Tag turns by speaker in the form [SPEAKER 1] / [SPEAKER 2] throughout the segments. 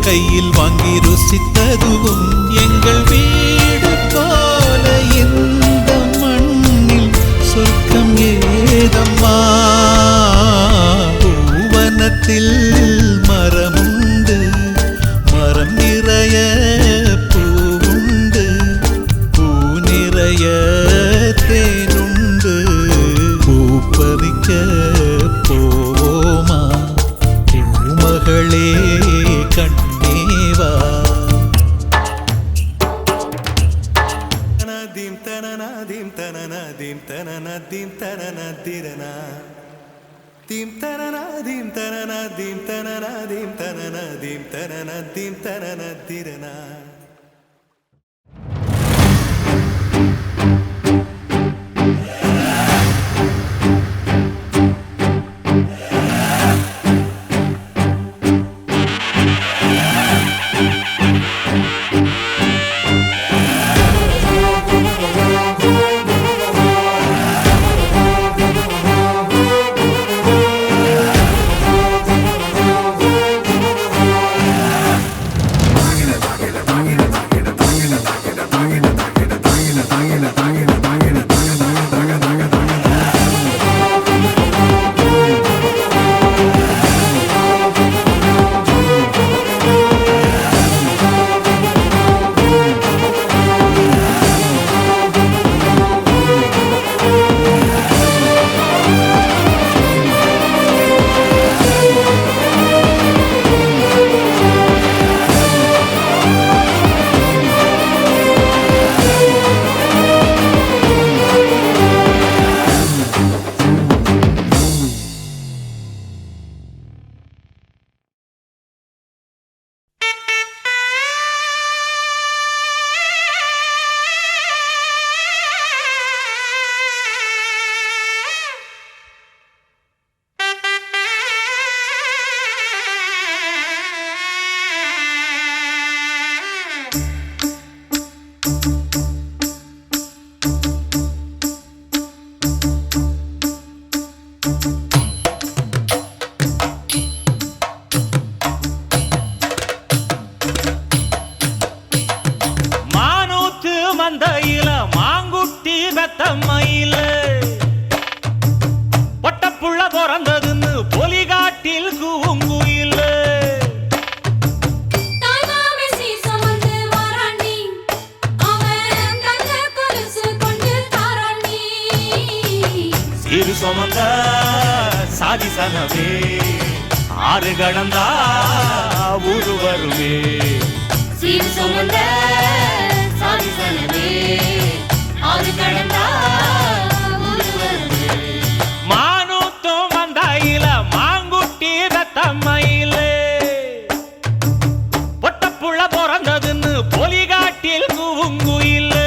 [SPEAKER 1] கையில் வாங்கி ருசித்ததுவும் எங்கள் வீடு போல இந்த மண்ணில் சொர்க்கம் ஏதம்மா. பூவனத்தில் மரமுண்டு, மரம் நிறைய பூவுண்டு, பூ நிறைய தேனுண்டு. பூ பறிக்க போவோமா பூமகளே கண்ணேவா. தனனதீம் தனனதீம் தனனதீம் தனனதீம் தனனதிரனா தீம் தனனதீம் தனனதீம் தனனதீம் தனனதீம் தனனதீம் தனனதிரனா. சனமே ஆறு கடந்தா ஊரு வருமே
[SPEAKER 2] சீர் சுமந்த சாதி சனமே ஆறு கடந்தா ஊரு வருமே
[SPEAKER 1] மானூத்தும் வந்தாயில மாங்குட்டி ரத்தம்மையிலே பொட்டப்புள்ள பிறந்ததுன்னு பொலிகாட்டில் கூவுங்குயிலே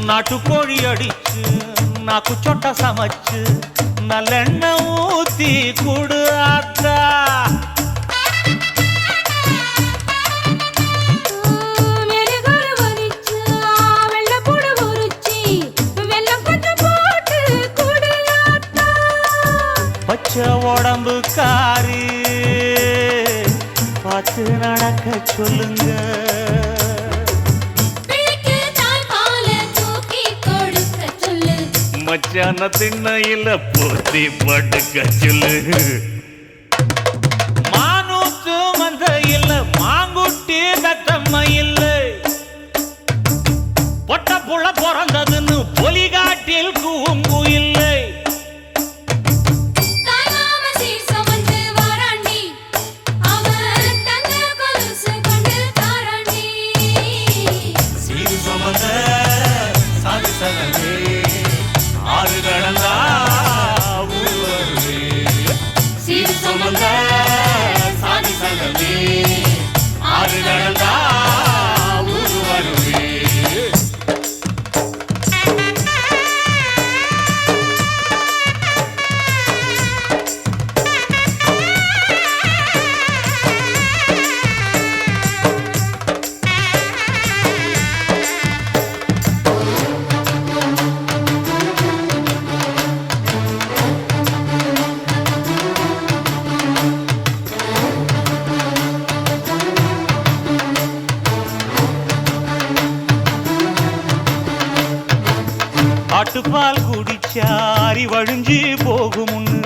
[SPEAKER 1] நாட்டுக்கோழி அடிச்சு நாக்கு சொட்ட சமைச்சு நல்லெண்ணெய் ஊத்தி குடு ஆத்தா பச்சை உடம்பு காரி பார்த்து நடக்க சொல்லுங்க மச்சான திண்ணையில போத்தி படுக்க சொல்லு மானூத்து மந்த இல்ல மாங்குட்டி தத்தம்மை இல்ல பொட்ட புள்ள பிறந்ததுன்னு பொலிகாட்டில் கூம்பு இல்லை ஆறு கடந்தா ஊரு வருமே சீர் சுமந்த சாதி சனமே ஆறு கடந்தா ஊரு வருமே ஆட்டுப்பால் குடிச்சா அறிவழிஞ்சு போகுமுன்னு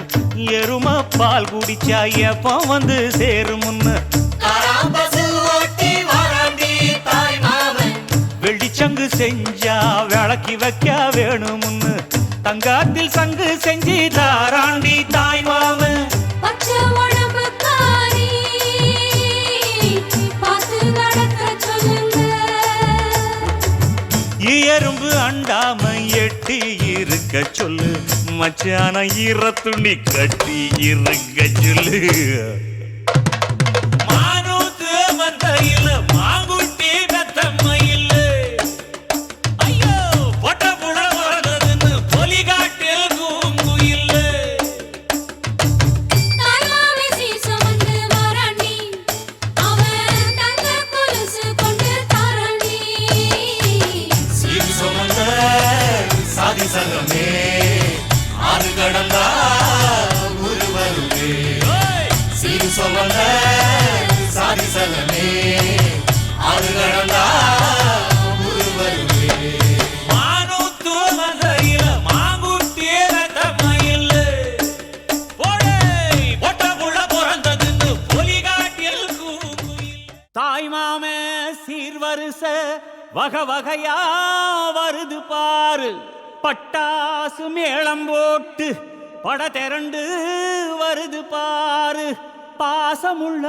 [SPEAKER 1] எரும பால் குடிச்சா எப்ப வந்து சேருமுன்னு வெள்ளிச்சங்கு செஞ்சா விளக்கி வைக்க வேணுமுன்னு தங்காத்தில் சங்கு செஞ்சு தாராண்டி தாய் மாமன் எறும்பு அண்டாம எட்டி இருக்க சொல்லு மச்சான ஈர துணி கட்டி இருக்க சொல்லு மானூத்து மந்தையில மாங்குட்டி தத்தம்மையில ஐயோ பொட்ட புள்ள பிறந்ததுன்னு பொலிகாட்டில் கூங்குயில்ல சாதி சனமே ஆறு கடந்தா ஊரு வருமே சீர் சுமந்த சாதி சனமே ஆறு கடந்தா ஊரு வருமே மானூத்து மந்தையில மாங்குட்டி ரத்தம்மையில பொட்ட புள்ள பிறந்ததுன்னு பொலிகாட்டில் கூங்குயில் தாய் மாமே சீர்வரிச வகை வகையா வருது பாரு பட்டாசு மேளம் போட்டு பட திரண்டு வருது பாரு பாசமுள்ள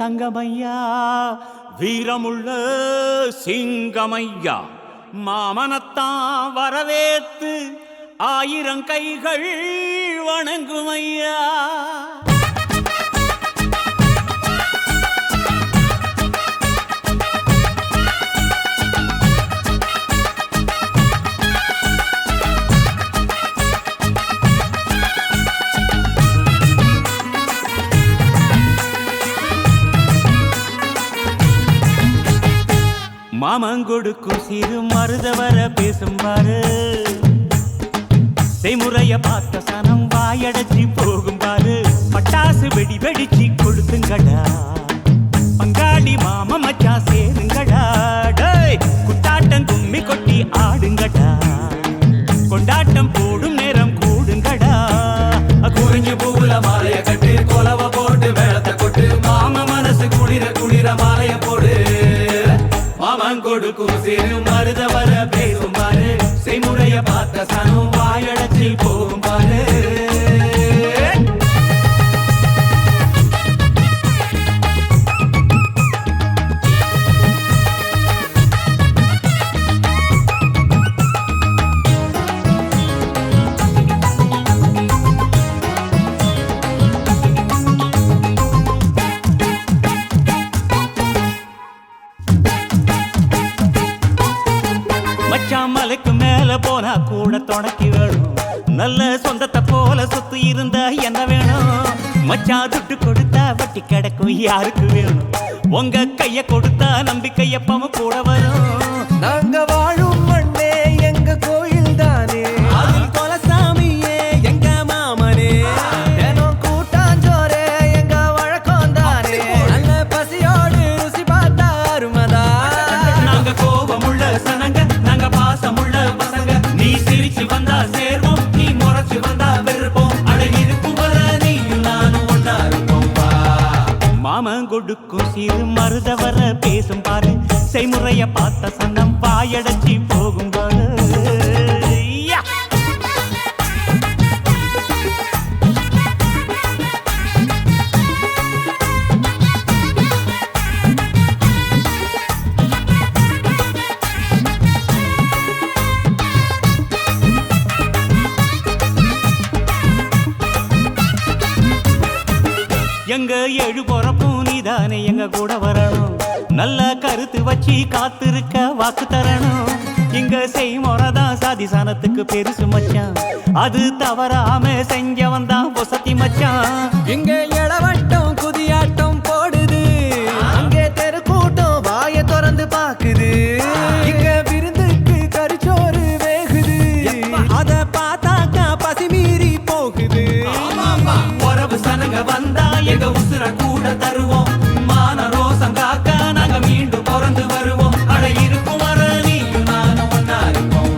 [SPEAKER 1] தங்கமையா வீரமுள்ள சிங்கமையா மாமனத்தான் வரவேத்து ஆயிரம் கைகள் வணங்குமையா மாமங்கொடுக்கும் சிறு மருதவர பேசும் பாரு செய்முறைய பார்த்த சனம் வாயடைச்சி போகும் பாரு பட்டாசு வெடி வெடிச்சு கொடுத்துங்கடா பங்காளி மாம மச்சா சேருங்கடா குட்டாட்டம் கும்மி கொட்டி ஆடுங்கடா கொண்டாட்டம் போடும் நேரம் கூடுங்கடா
[SPEAKER 3] குறிஞ்சு பூவுல மாலைய கட்டு கொலவ போட்டு வேளத்தை கொட்டு மாம மனசு குளிர குளிர மாலைய போடு மாமன் கொடுக்கும் சிறு மருத வர பேசும் பாரு செய்முறைய பார்த்த சனம் வாயடைச்சி போகும் பாரு
[SPEAKER 1] மலைக்கு மேல போனா கூட தொடக்கி வேணும் நல்ல சொந்தத்தை போல சொத்து இருந்தா என்ன வேணும் மச்சான் துட்டு கொடுத்தா வட்டி கிடக்கும் யாருக்கு வேணும் உங்க கைய கொடுத்தா நம்பிக்கை எப்பவும் கூட வரும்
[SPEAKER 3] நாங்க வாழும் மண்ணே எங்க கோயில் தானே
[SPEAKER 1] அதில் கொலசாமியே எங்க மாமனே
[SPEAKER 3] தினம் கூட்டாஞ்சோரே எங்க வழக்கம் தானே நல்ல பசியோடு ருசி பார்த்தா அருமதா
[SPEAKER 1] நாங்க கோபமுள்ள சனங்க நாங்க பாசமுள்ள பசங்க நீ சிரிச்சு வந்தா சேர்வோம் நீ முறைச்சு வந்தா வெறுப்போம் அட இருக்கும் வர நீயும் நானும் ஒன்னா இருப்போம் மாமன் கொடுக்கும் சிறு மருத வர பேசும் பாரு செய்முறைய பார்த்த சன்னம் பாயடைச்சி போகும் பாரு எங்க ஏழு பொறப்பும் நீதானே எங்க கூட வரணும் நல்ல கருத்து வச்சு காத்திருக்க வாக்கு தரணும் இங்க செய்முறைதான் சாதி சாணத்துக்கு பெருசு மச்சான் அது தவறாம செஞ்சவன் தான் பொசத்தி மச்சான்
[SPEAKER 3] இங்க எளவட்டம் குதியாட்டம் போடுது அங்கே தெரு கூட்டம் வாய திறந்து பாக்குது இங்க விருந்துக்கு கரிச்சோறு வேகுது
[SPEAKER 1] அத பார்த்தாக்கா பசி மீறி போகுது
[SPEAKER 3] உறவு சனங்க வந்தா எங்க உசுர கூட தருவோம் மான ரோசம் காக்க நாங்க மீண்டும் பிறந்து வருவோம் அட இருக்கும் வர நீயும் நானும் ஒன்னா இருப்போம்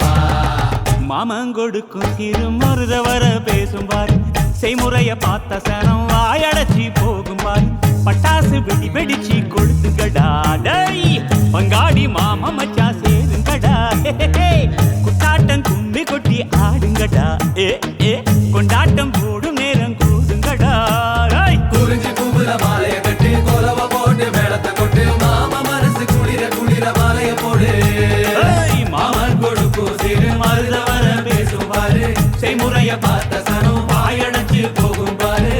[SPEAKER 1] மாமன் கொடுக்கும் சிறு மருத வர பேசும் பாரு செய்முறைய பார்த்த சனம் வாயடைச்சி போகும் பாரு பட்டாசு வெடி வெடிச்சு கொடுத்துங்கடா பங்காடி மாம மச்சா சேருங்கடா குட்டாட்டம் கும்மி கொட்டி ஆடுங்கடா கொண்டாட்டம் போடும் நேரம் கூடுங்கடா
[SPEAKER 3] குறிஞ்சி பூவுல மாலைய கட்டி கொலவ போட்டு மேளத்தை கொட்டு மாம மனசு குளிர குளிர மாலைய போடு மாமன் கொடுக்கும் சிறு மருத வர பேசும் பாரு செய்முறைய பார்த்த சனம் வாயடைச்சு போகும் பாரு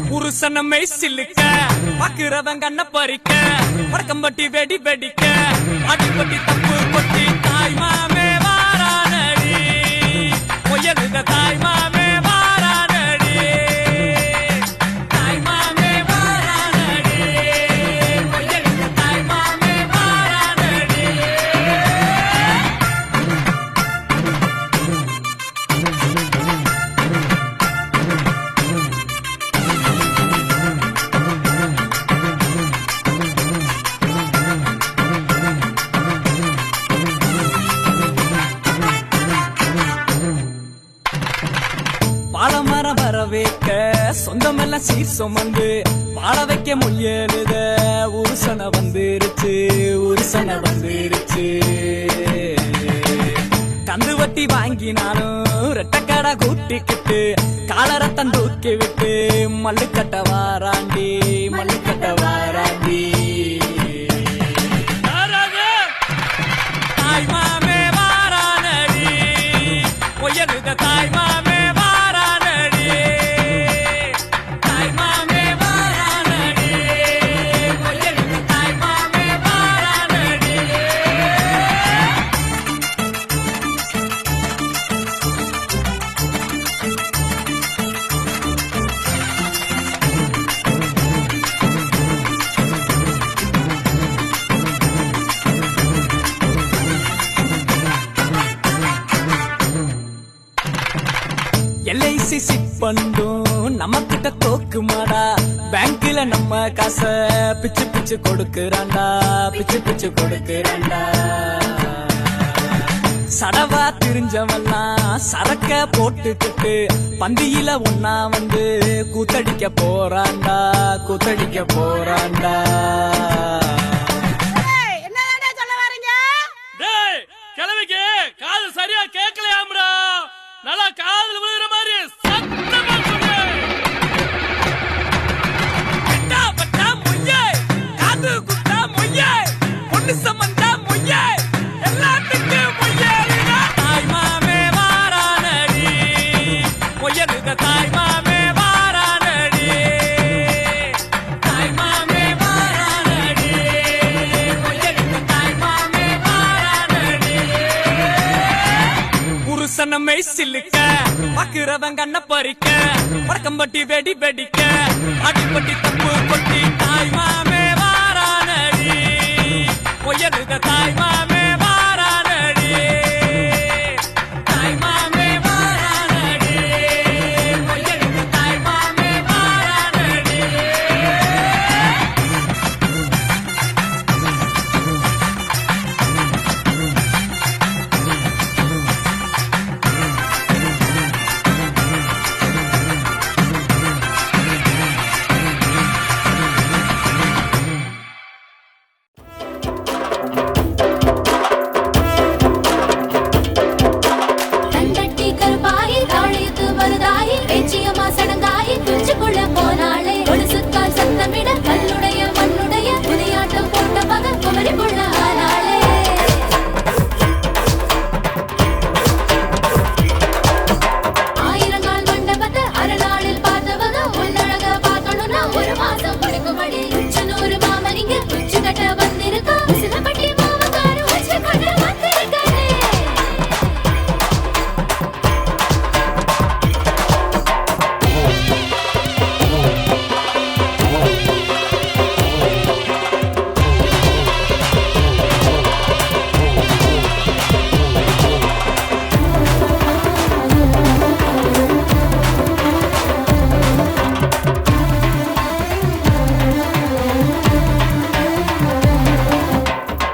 [SPEAKER 4] புருஷனமை சில்லுக்க பாக்குறவங்க கண்ண பறிக்க வடக்கம்பட்டி வெடி வெடிக்க அடிப்பட்டி தப்பு கொட்டி தாய் மாமே வாரானடி பொய்யலுக தாய் மாமே வாரானடி தாய் மாமே வாரானடி பொய்யலுக தாய் மாமே வாரானடி பாலமரம் வர வைக்க சொந்தமெல்லாம் சீர் சுமந்து வாழ வைக்க முயலுத உருசன வந்துருச்சு உருசன வந்துருச்சு கந்து வட்டி வாங்கினாலும் ரெட்டக்கடை கூட்டிக்கிட்டு காலரத்தம் தூக்கி விட்டு மல்லுக்கட்ட வாராண்டி மல்லுக்கட்ட வாராண்டி தாய் மாமே வாரானடி உயர்ந்த தாய் மாமே வாரானடி தாய் மாமே வாரானடி உயர்ந்த தாய் மாமே வாரானடி LIC சிட் பண்ணும் நம்ம கிட்ட தோக்குமாடா பேங்க்ல நம்ம காச பிச்சு பிச்சு கொடுக்கறான்டா பிச்சு பிச்சு கொடுக்கறான்டா சடவா திரிஞ்சவெல்லாம் சரக்க போட்டுக்கிட்டு பந்தியில ஒன்னா வந்து கூத்தடிக்க போறான்டா கூத்தடிக்க போறான்டா
[SPEAKER 5] என்னடா சொல்ல வரீங்க?
[SPEAKER 6] டேய் கிழவிக்கு காது சரியா கேட்கலையாம்டா நல்லா காதுல விழுகிற மாதிரி சத்தமா சொல்லு
[SPEAKER 4] பட்டா பட்டா மொய்யே காது குத்தா மொய்யே பொண்ணு சம்பந்தா மொய்யே எல்லாத்துக்கும் மொய்யே தாய் மாமே வாரானடி உயர்ந்த தாய் மாமே வாரானடி தாய் மாமே வாரானடி உயர்ந்த தாய் மாமே வாரானடி புருஷனமை சில்லுக்க பாக்குறவன் கண்ண பறிக்க வடக்கம்பட்டி வெடி வெடிக்க அடிப்பட்டி தப்பு கொட்டி தாய் மாமே வாரானடி உயர்ந்த தாய் மாமே வாரானடி தாய் மாமே வாரானடி உயர்ந்த தாய் மாமே வாரானடி
[SPEAKER 2] கண்டட்டி கருப்பாயி தாழையத்து மருதாயி பேச்சியம்மா சடங்காயி குஞ்சுக்குள்ள போனாளே ஒடுசுக்கால் சத்தமிட கல்லுடைய மண்ணுடைய புதியாட்டம் போட்ட மகன் குமரி புள்ள ஆனாளே ஆயிரங்கால் மண்டபத்தை அரைநாளில் பார்த்தவங்க உன்னழக பார்க்கணும்னா ஒரு மாசம் பிடிக்கும்படி உச்சு நூறு மாமனிங்க உச்சு கட்ட வந்திருக்கா சிலப்பட்டி மாமக்காரு உச்சு கட்ட வந்திருக்காரு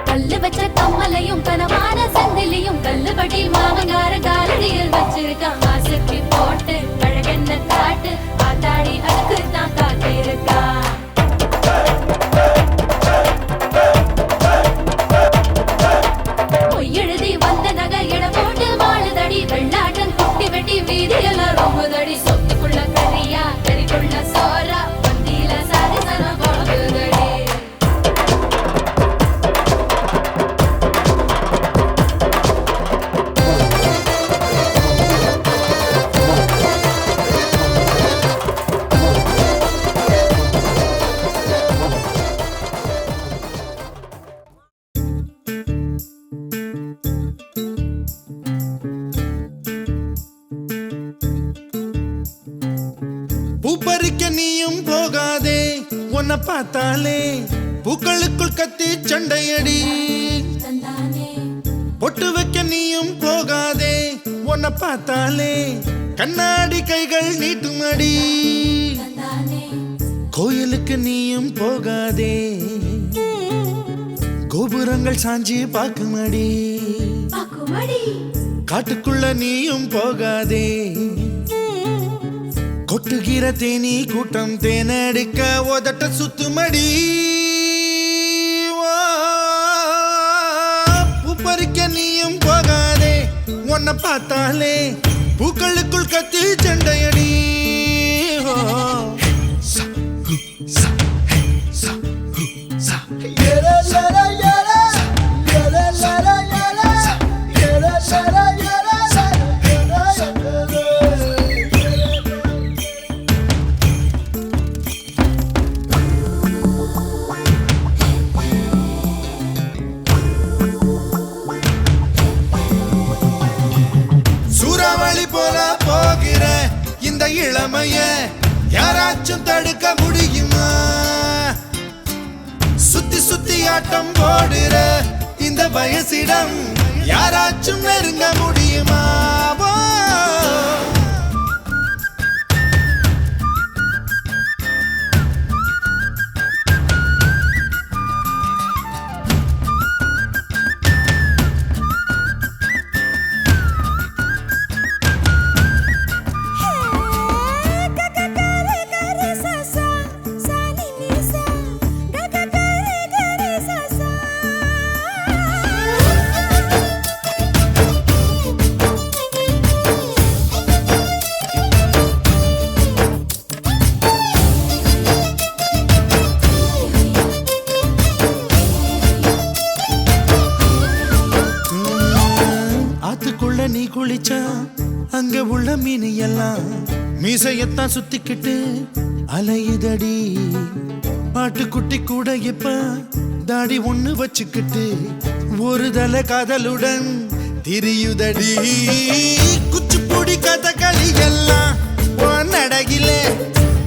[SPEAKER 2] கல்லு வச்ச கம்மலையும் கனமான சங்கிலியும் கல்லுபடி மாமங்கார காலடியில் வச்சிருக்கான் ஆசைக்கு போட்டு அழகென்ன காட்டு ஆத்தாடி அதுக்கு தான் காத்திருக்கா பொய்யெழுதி வந்த நகை எட போட்டு வாழுதடி வெள்ளாட்டம் குட்டி வெட்டி வீதியெல்லாம் ரொம்புதடி சொத்துக்குள்ள கரியா கறிக்குள்ள சோறா பந்தியில சாதிசனம் குழம்புதடி
[SPEAKER 7] பூப்பறிக்க நீயும் போகாதே உன்னை பார்த்தாலே பூக்களுக்குள் கத்தி சண்டையடி
[SPEAKER 2] தந்தானே
[SPEAKER 7] பொட்டு வைக்க நீயும் போகாதே உன்னை பார்த்தாலே கண்ணாடி கைகள் நீட்டுமடி
[SPEAKER 2] தந்தானே
[SPEAKER 7] கோயிலுக்கு நீயும் போகாதே கோபுரங்கள் சாஞ்சி பார்க்குமடி
[SPEAKER 2] பாக்குமடி
[SPEAKER 7] காட்டுக்குள்ள நீயும் போகாதே கொட்டுகிற தேனி கூட்டம் தேனடிக்க உதட்ட சுத்துமடி பூப்பறிக்க நீயும் போகாதே உன்னை பார்த்தாலே பூக்களுக்குள் கத்தி சண்டையடி சூறாவளி போல போகிற இந்த இளமைய யாராச்சும் தடுக்க முடியுமா? சுத்தி சுத்தி ஆட்டம் போடுற இந்த வயசிடம் யாராச்சும் நெருங்க முடியுமா? நீ குளிச்சா அங்க உள்ள மீன் எல்லாம் மீசையத்தான் சுத்திக்கிட்டு அலையுதடி. பாட்டுக்குட்டி கூட இப்ப தாடி ஒண்ணு வச்சுக்கிட்டு ஒரு தலை காதலுடன் திரியுதடி. குச்சிப்புடி கதகளி எல்லாம் நடகில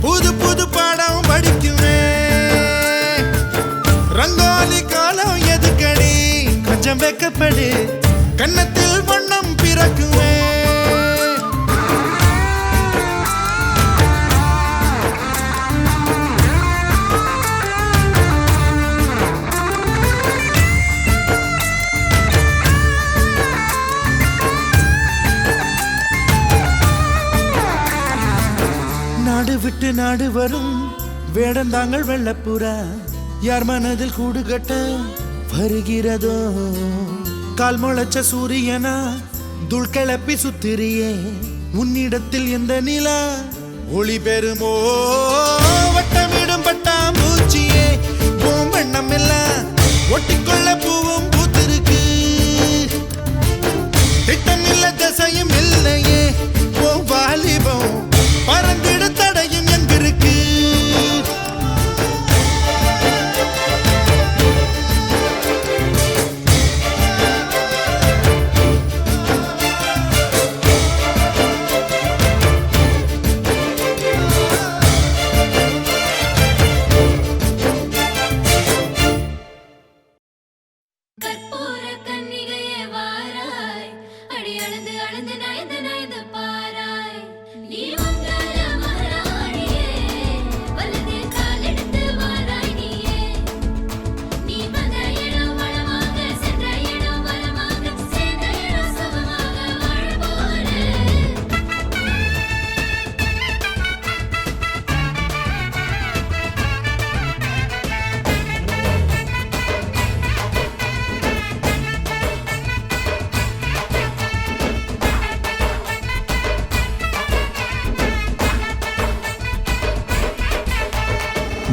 [SPEAKER 7] புது புது பாடம் படிக்குமே. ரங்கோலி காலம் எதுக்கடி கொஞ்சம் வெக்கப்படு கன்னத்தில் வண்ணம் பிறக்குமே. நாடு விட்டு நாடு வரும் வேடந்தாங்கள் வெள்ளப்புறா யார் மனதில் கூடு கட்ட வருகிறதோ? கால் முளைச்ச சூரியனா துள் கிளப்பி சுத்திரியே உன்னிடத்தில் எந்த நிலா ஒளி பெறுமோ? வட்டமிடும் பட்டாம்பூச்சியே பூம் வண்ணம் எல்லாம் ஒட்டிக்கொள்ள பூவும் பூத்திருக்கு. திட்டம் இல்ல திசையும் இல்லையே ஓ வாலிபம் பறந்திட தடையும் எங்கிருக்கு?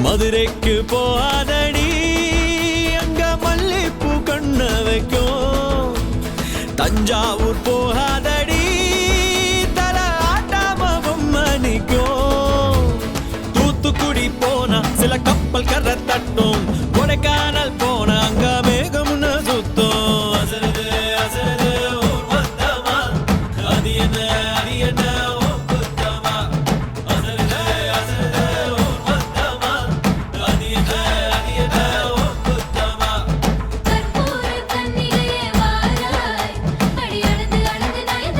[SPEAKER 3] மதுரைக்கு போகாதடி அங்க மல்லிப்பூ கண்ண வைக்கும். தஞ்சாவூர் போகாதடி தல ஆட்டாம பொம்மணிக்கும். தூத்துக்குடி போனா சில கப்பல் கரை தட்டும். கொடைக்கானல் போனா அங்க மேகம்னு சுத்தும். அசருது அசருது ஊர் மொத்தமா அது என்ன அது என்ன
[SPEAKER 2] கற்பூர கன்னிகையே வாராய் அடி அளந்து அளந்து நயந்து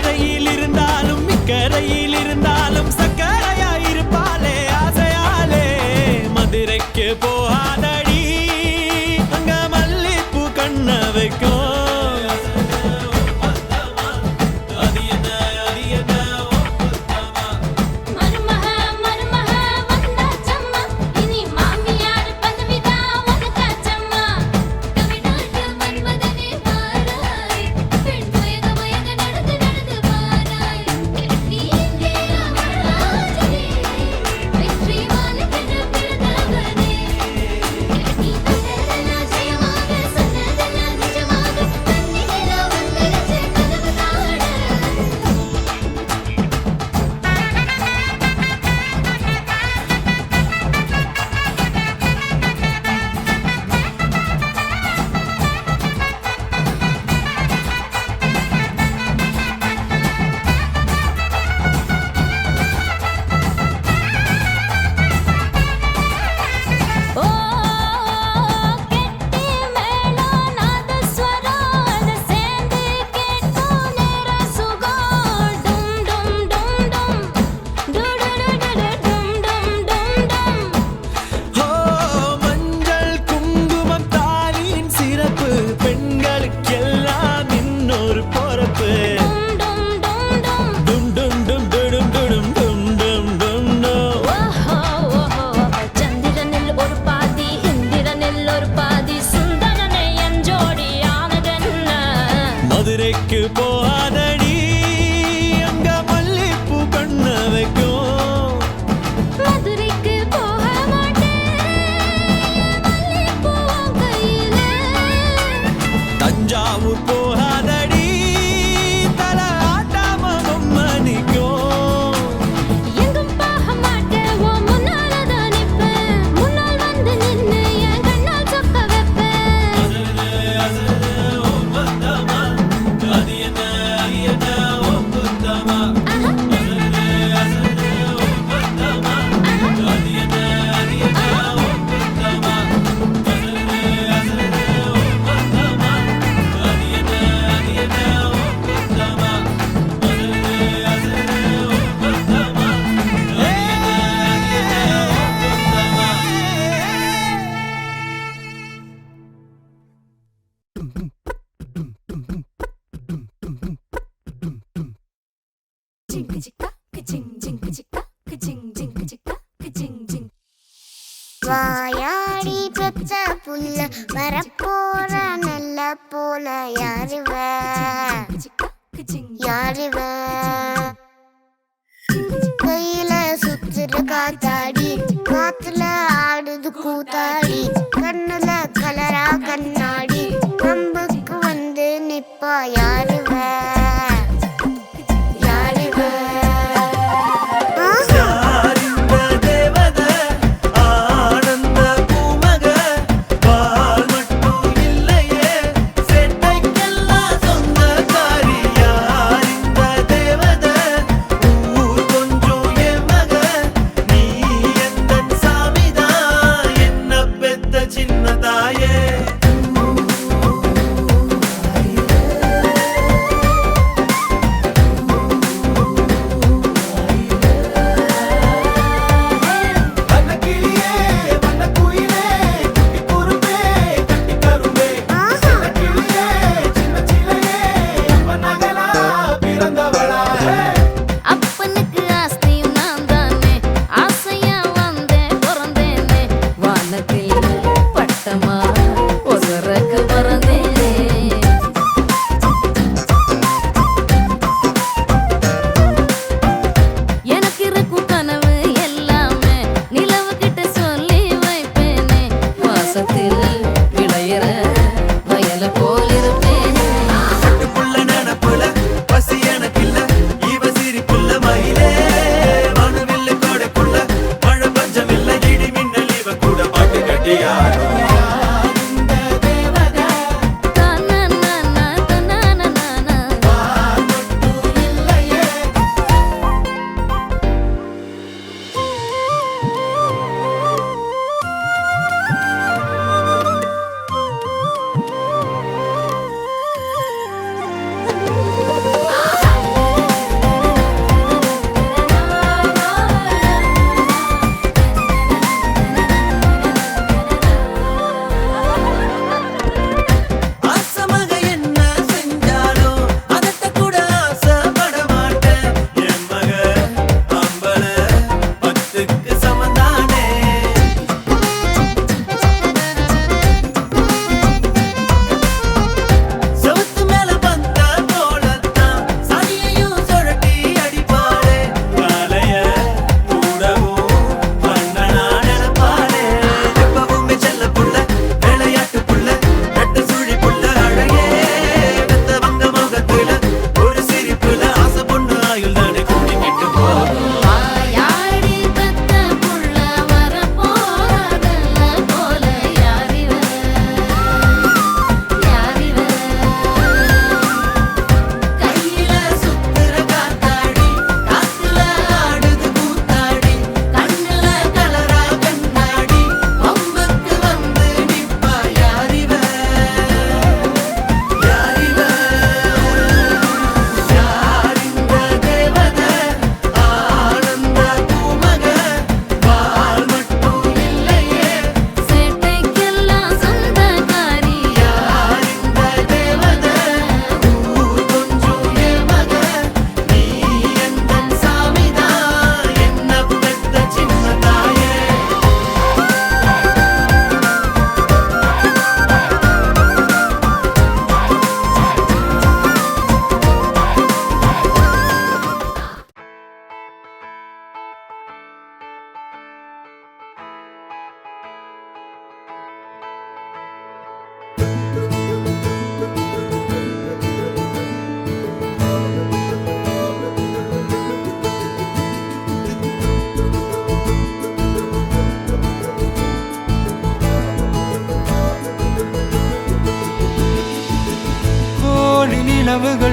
[SPEAKER 4] அக்கறையில் இருந்தாலும் இக்கரையில் இருந்தாலும் சக்கரையாயிருப்பாளே ஆசையாலே மதுரைக்கு போகாதடி அங்க மல்லிப்பூ கண்ண வைக்கும்
[SPEAKER 2] மருமக மருமக வந்தாச்சம்மா இனி மாமியார் பதவிதா உனக்காச்சம்மா தமிழ்நாட்டு மன்மதனே வாராய் பெண் மயங்க மயங்க நடந்து நடந்து வாராய் நீ இங்கே அமராதே வெற்றி மாலைக்கென்று பிறந்தவனே நீ தொடரலாம் ஜெயமாக சொன்னதெல்லாம் நிஜமாக கண்ணினில வந்துருச்சு கனவு தாட ஓ கெட்டி மேளம் நாதஸ்வரம் சேர்ந்து கேட்கும் நேர சுகம் டும் டும் டும் டும் டுடுடுடுடு டும் டும் டும் டும்
[SPEAKER 4] ஓ மஞ்சள் குங்குமம் தாலியின் சிறப்பு பெண்களுக்கெல்லாம் இன்னொரு பொறுப்பு
[SPEAKER 2] டும் டும் டும் டும்
[SPEAKER 4] டும் டும் டும் டும் டும் டும் டும் டும் டும்
[SPEAKER 2] ஓஹோ ஓஹோ சந்திரனில் ஒரு பாதி இந்திரனில் ஒரு பாதி சுந்தரனை என் ஜோடியானதென்ன
[SPEAKER 4] மதுரைக்கு போகாதடி அங்க மல்லிப்பூ கண்ண வைக்கும்
[SPEAKER 2] மதுரைக்கு போக மாட்டேன் மல்லிப்பூ உன் கையில
[SPEAKER 4] தஞ்சாவூர் போகாதடி தல ஆட்டாம மணிக்கும்
[SPEAKER 2] எங்கும் போக மாட்டேன் உன் முன்னாலதான் நிப்பேன் முன்னால் வந்து நின்னு என் கண்ணால் சொக்க வைப்பேன்
[SPEAKER 8] வாயாடி பெத்த புள்ள வரப்போற நல்ல போல யாருவ யாருவ கையில சுத்துற காத்தாடி காத்துல ஆடுது கூத்தாடி கண்ணுல கலரா கண்ணாடி கம்புக்கு வந்து நிப்பா யாருவ யாருவ
[SPEAKER 3] யாரிந்த தேவத ஆனந்த பூமக பால் மட்டும் இல்லையே செட்டைக்கெல்லாம் சொந்தக்காரி யாரிந்த தேவத ஊர் கொஞ்சம் என் மக நீ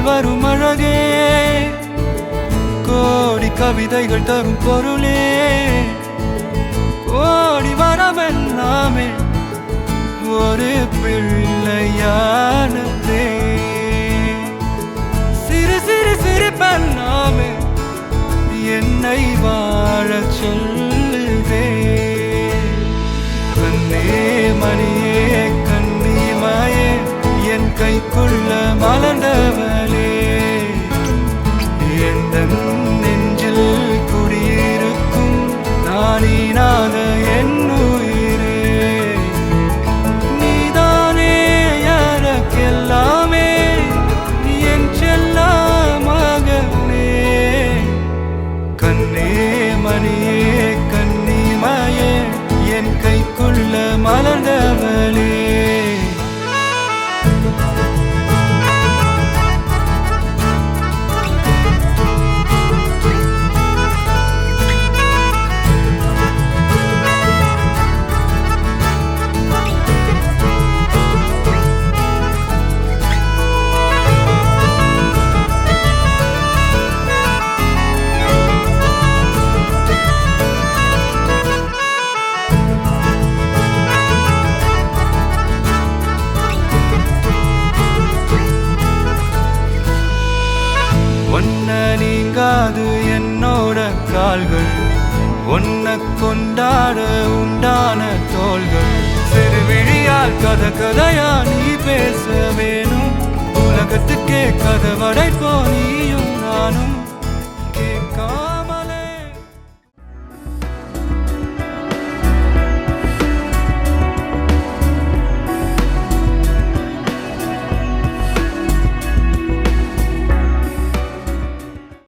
[SPEAKER 9] வரும் அழகே கோடி கவிதைகள் தரும் பொருளே கோடி வரமெல்லாமே ஒரு பிள்ளையானதே சிறு சிறு சிரிப்பெல்லாமே என்னை வாழச் சொல்லுதே கண்ணே மணியே கண்ணிமாயே என் கைக்குள்ள மலர்ந்தவளே எந்த நெஞ்சில் குடியிருக்கும் நானீனாக என் உயிரே நீதானே எனக்கெல்லாமே என் செல்ல மகனே கண்ணே மணியே கண்ணிமாயே என் கைக்குள்ள மலர்ந்தவளே ஒன்ன நீங்காது என்னோட கால்கள் ஒன்ன கொண்டாட உண்டான தோள்கள் சிறு விழியால் கதை கதையா நீ பேச வேணும் உலகத்துக்கே கதை வடைப்போ நீயும் நானும்